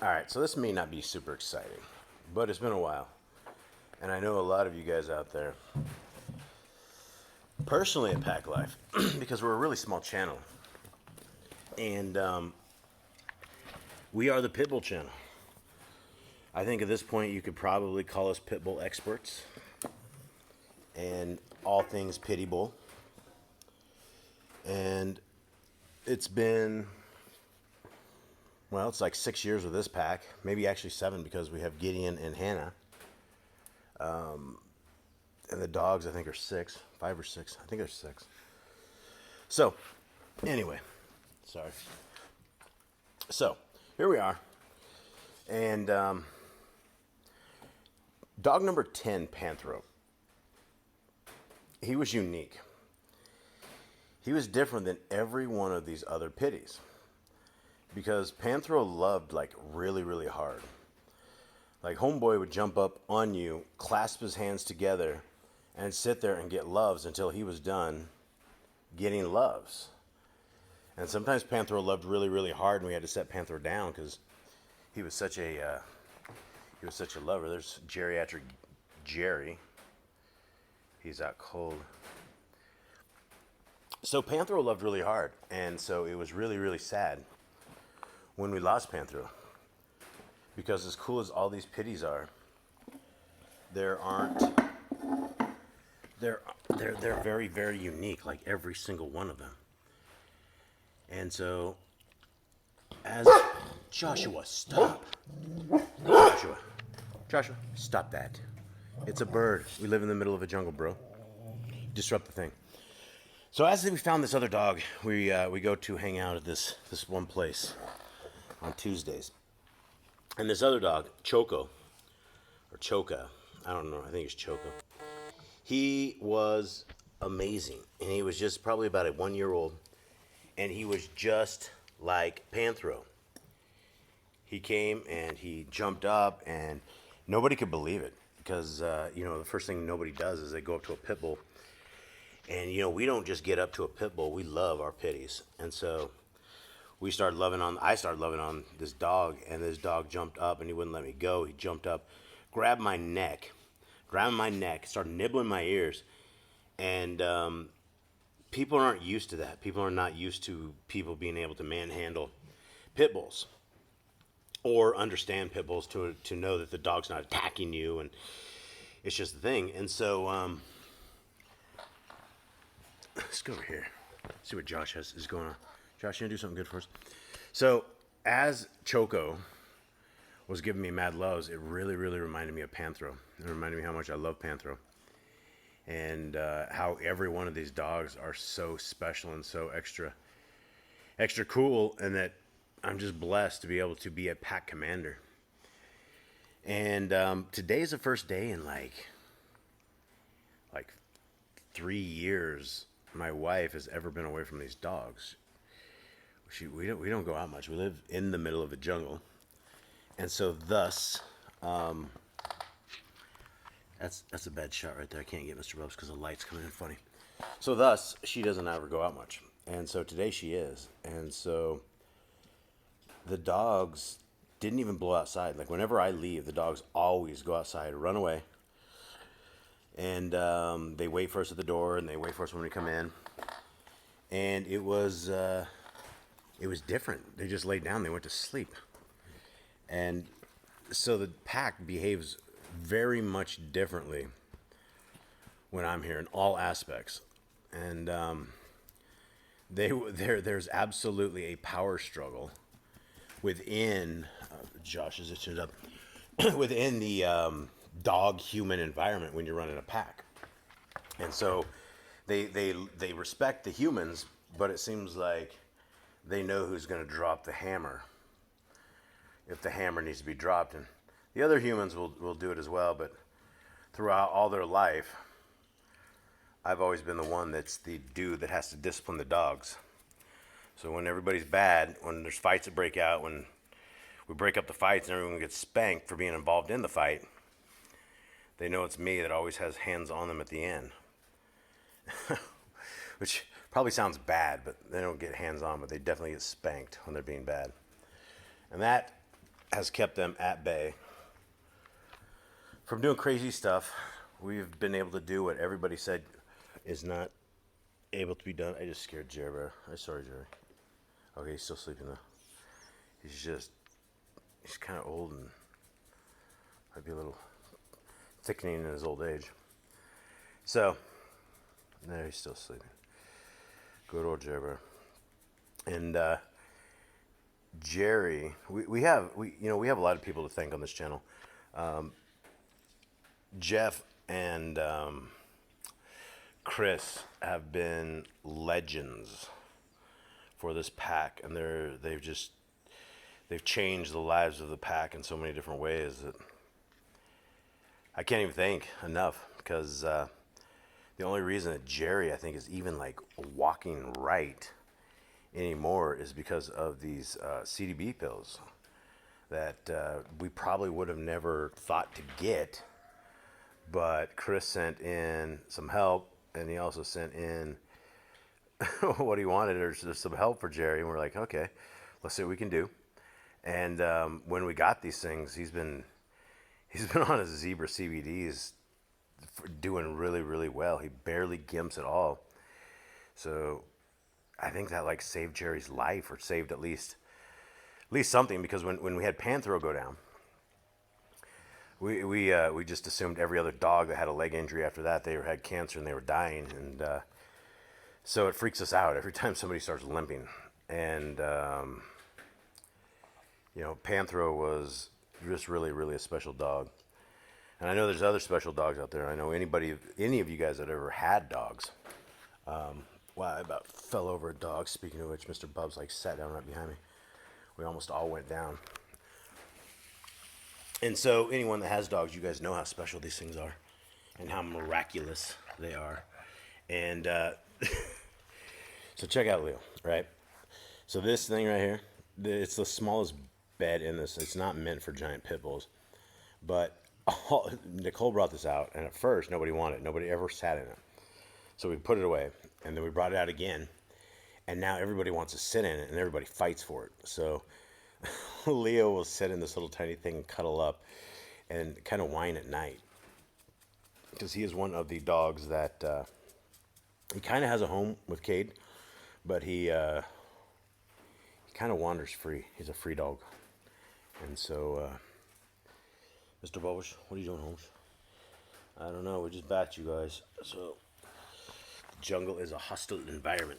All right, so this may not be super exciting, but it's been a while. And I know a lot of you guys out there, personally at Pack Life, because we're a really small channel. And we are the Pitbull channel. I think at this point you could probably call us Pitbull experts. And all things Pitbull. And it's been, well, it's like 6 years with this pack. Maybe actually 7 because we have Gideon and Hannah. And the dogs, I think, are 6. 5 or 6. I think they're 6. So, anyway. Sorry. So, here we are. And dog number 10, Panthro. He was unique. He was different than every one of these other pitties. Because Panthro loved, like, really, really hard. Like, homeboy would jump up on you, clasp his hands together, and sit there and get loves until he was done getting loves. And sometimes Panthro loved really, really hard, and we had to set Panthro down because he was such a lover. There's geriatric Jerry. He's out cold. So Panthro loved really hard, and so it was really, really sad when we lost Panthro. Because as cool as all these pitties are, they're very, very unique, like every single one of them. And so, as Joshua, stop. Joshua, stop that. It's a bird. We live in the middle of a jungle, bro. Disrupt the thing. So as we found this other dog, we go to hang out at this one place on Tuesdays. And this other dog, Choco, or Choca, I don't know, I think it's Choco. He was amazing. And he was just probably about a 1-year-old. And he was just like Panthro. He came and he jumped up and nobody could believe it. Because, the first thing nobody does is they go up to a pit bull. And, we don't just get up to a pit bull. We love our pitties. And so I started loving on this dog. And this dog jumped up and he wouldn't let me go. He jumped up, grabbed my neck, started nibbling my ears. And people aren't used to that. People are not used to people being able to manhandle pit bulls. Or understand pit bulls to know that the dog's not attacking you, and it's just the thing. And so, let's go over here, see what Josh is going on. Josh, you gonna do something good for us? So, as Choco was giving me mad loves, it really, really reminded me of Panthro. It reminded me how much I love Panthro, and how every one of these dogs are so special and so extra cool, and that I'm just blessed to be able to be a pack commander. And today's the first day in like 3 years my wife has ever been away from these dogs. We don't go out much. We live in the middle of the jungle, and so thus that's a bad shot right there. I can't get Mr. Bubs because the light's coming in funny. So thus she doesn't ever go out much, and so today she is, and so the dogs didn't even blow outside. Like, whenever I leave, the dogs always go outside, run away. And they wait for us at the door, and they wait for us when we come in. And it was different. They just laid down. They went to sleep. And so the pack behaves very much differently when I'm here in all aspects. And there's absolutely a power struggle within Josh is itching up within the dog-human environment when you're running a pack. And so they respect the humans, but it seems like they know who's going to drop the hammer if the hammer needs to be dropped. And the other humans will do it as well, but throughout all their life, I've always been the one that's the dude that has to discipline the dogs. So when everybody's bad, when there's fights that break out, when we break up the fights and everyone gets spanked for being involved in the fight, they know it's me that always has hands on them at the end. Which probably sounds bad, but they don't get hands on, but they definitely get spanked when they're being bad. And that has kept them at bay from doing crazy stuff. We've been able to do what everybody said is not able to be done. I just scared Jerry, bro. I'm sorry, Jerry. Okay, he's still sleeping though. He's kind of old and might be a little thickening in his old age. So, there he's still sleeping. Good old Jerry, bro. And Jerry, we have a lot of people to thank on this channel. Jeff and Chris have been legends for this pack, and they've changed the lives of the pack in so many different ways that I can't even thank enough, because the only reason that Jerry, I think, is even like walking right anymore is because of these CDB pills that we probably would have never thought to get. But Chris sent in some help, and he also sent in what he wanted, or just some help for Jerry. And we're like, okay, let's see what we can do. And when we got these things, he's been on his zebra CBDs, doing really, really well. He barely gimps at all. So I think that like saved Jerry's life, or saved at least something, because when we had Panthro go down, we just assumed every other dog that had a leg injury after that, they had cancer and they were dying. And so it freaks us out every time somebody starts limping. And Panthro was just really, really a special dog. And I know there's other special dogs out there. I know any of you guys that ever had dogs. Wow, I about fell over a dog. Speaking of which, Mr. Bubs sat down right behind me. We almost all went down. And so anyone that has dogs, you guys know how special these things are and how miraculous they are. And so check out Leo, right? So this thing right here, it's the smallest bed in this. It's not meant for giant pit bulls. But Nicole brought this out, and at first nobody wanted it. Nobody ever sat in it. So we put it away, and then we brought it out again. And now everybody wants to sit in it, and everybody fights for it. So Leo will sit in this little tiny thing and cuddle up and kind of whine at night, because he is one of the dogs that he kind of has a home with Cade, but he kind of wanders free. He's a free dog. And so Mr. Bubbles, what are you doing, Holmes? I don't know, we just backed you guys. So the jungle is a hostile environment.